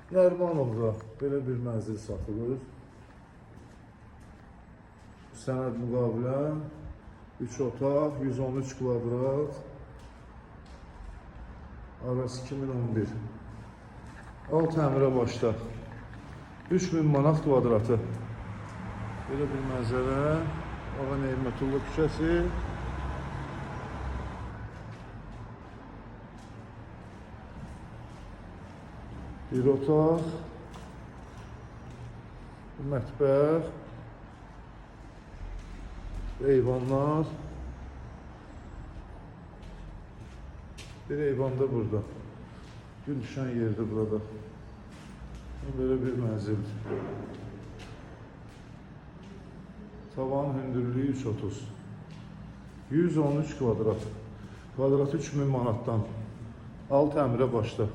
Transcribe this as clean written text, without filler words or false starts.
Nərimanovda belə bir mənzil satılır. Sənəd müqavilən 3 otaq, 113 kvadrat, arası 2011. Alt təmirə başda 3000 manat kvadratı. Belə bir mənzərə. Ağa Neymətullah küçəsi. Bir otaq, mətbəx, eyvanlar, bir eyvanda burada, gün düşən yerdə burada, böyle bir mənzil, tavan hündürlüyü 330, 113 kvadrat, kvadratı 3000 manatdan, alt əmrə başda.